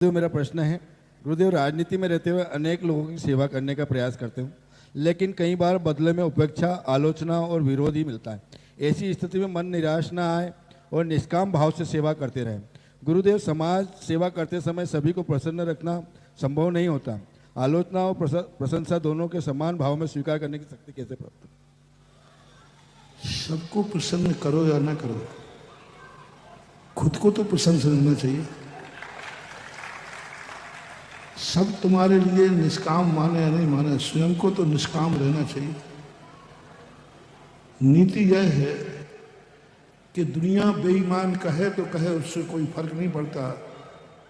गुरुदेव, मेरा प्रश्न है। गुरुदेव, राजनीति में रहते हुए अनेक लोगों की सेवा करने का प्रयास करते हूँ, लेकिन कई बार बदले में उपेक्षा, आलोचना और विरोध ही मिलता है। ऐसी स्थिति में मन निराश न आए और निष्काम भाव से सेवा करते रहें। गुरुदेव, समाज सेवा करते समय सभी को प्रसन्न रखना संभव नहीं होता। आलोचना और प्रशंसा दोनों के समान भाव में स्वीकार करने की शक्ति कैसे प्राप्त हो? सबको प्रसन्न करो या ना करो, खुद को तो प्रसन्न समझना चाहिए। सब तुम्हारे लिए निष्काम माने या नहीं माने, स्वयं को तो निष्काम रहना चाहिए। नीति यह है कि दुनिया बेईमान कहे तो कहे, उससे कोई फर्क नहीं पड़ता,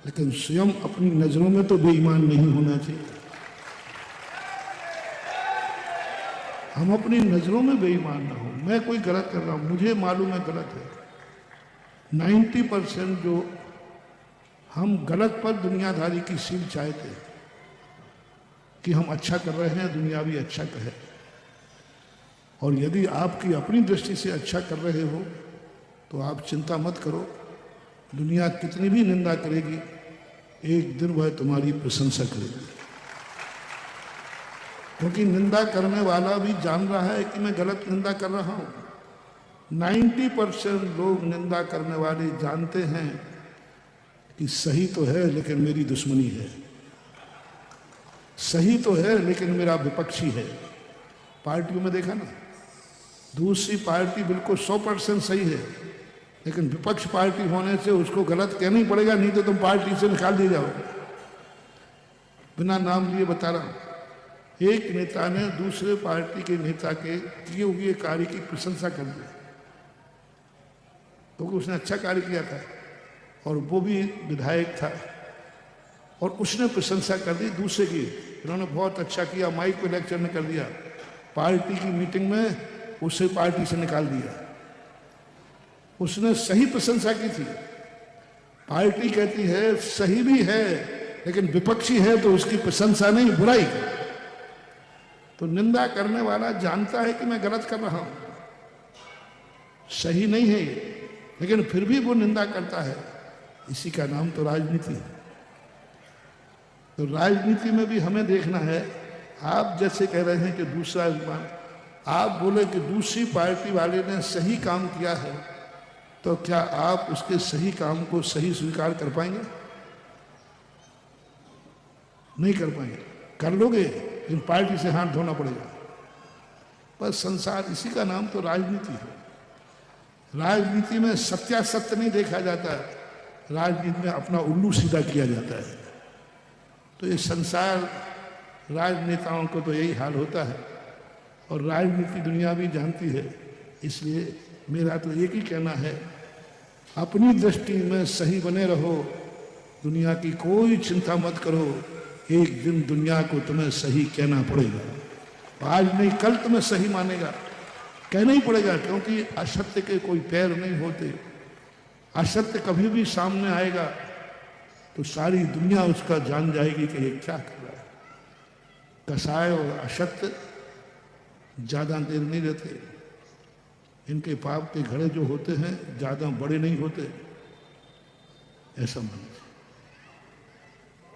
लेकिन स्वयं अपनी नजरों में तो बेईमान नहीं होना चाहिए। हम अपनी नजरों में बेईमान ना हो। मैं कोई गलत कर रहा हूं, मुझे मालूम है गलत है। 90% जो हम गलत पर दुनियादारी की सील चाहते हैं कि हम अच्छा कर रहे हैं, दुनिया भी अच्छा कहे। और यदि आपकी अपनी दृष्टि से अच्छा कर रहे हो तो आप चिंता मत करो, दुनिया कितनी भी निंदा करेगी, एक दिन वह तुम्हारी प्रशंसा करेगी। क्योंकि निंदा करने वाला भी जान रहा है कि मैं गलत निंदा कर रहा हूं। 90% लोग निंदा करने वाले जानते हैं कि सही तो है लेकिन मेरी दुश्मनी है, सही तो है लेकिन मेरा विपक्षी है। पार्टियों में देखा ना, दूसरी पार्टी बिल्कुल 100% सही है, लेकिन विपक्ष पार्टी होने से उसको गलत कहना ही पड़ेगा, नहीं तो तुम पार्टी से निकाल दिए जाओगे। बिना नाम लिए बता रहा हूं, एक नेता ने दूसरे पार्टी के नेता के किए हुए कार्य की प्रशंसा कर दी, क्योंकि उसने अच्छा कार्य किया था और वो भी विधायक था, और उसने प्रशंसा कर दी दूसरे की, इन्होंने बहुत अच्छा किया, माइक पे लेक्चर ने कर दिया। पार्टी की मीटिंग में उसे पार्टी से निकाल दिया। उसने सही प्रशंसा की थी। पार्टी कहती है सही भी है, लेकिन विपक्षी है तो उसकी प्रशंसा नहीं, बुराई। तो निंदा करने वाला जानता है कि मैं गलत कर रहा हूं, सही नहीं है ये, लेकिन फिर भी वो निंदा करता है। इसी का नाम तो राजनीति है। तो राजनीति में भी हमें देखना है। आप जैसे कह रहे हैं कि दूसरा अभिमान, आप बोले कि दूसरी पार्टी वाले ने सही काम किया है, तो क्या आप उसके सही काम को सही स्वीकार कर पाएंगे? नहीं कर पाएंगे। कर लोगे लेकिन पार्टी से हाथ धोना पड़ेगा। बस संसार, इसी का नाम तो राजनीति है। राजनीति में सत्यासत्य नहीं देखा जाता, राजनीति में अपना उल्लू सीधा किया जाता है। तो ये संसार, राजनेताओं को तो यही हाल होता है, और राजनीति दुनिया भी जानती है। इसलिए मेरा तो एक ही कहना है, अपनी दृष्टि में सही बने रहो, दुनिया की कोई चिंता मत करो। एक दिन दुनिया को तुम्हें सही कहना पड़ेगा। आज नहीं कल तुम्हें सही मानेगा, कहना ही पड़ेगा, क्योंकि असत्य के कोई पैर नहीं होते। असत्य कभी भी सामने आएगा तो सारी दुनिया उसका जान जाएगी कि ये क्या कर रहा है। कसाय और असत्य ज्यादा देर नहीं रहते, इनके पाप के घड़े जो होते हैं ज्यादा बड़े नहीं होते, ऐसा मानो।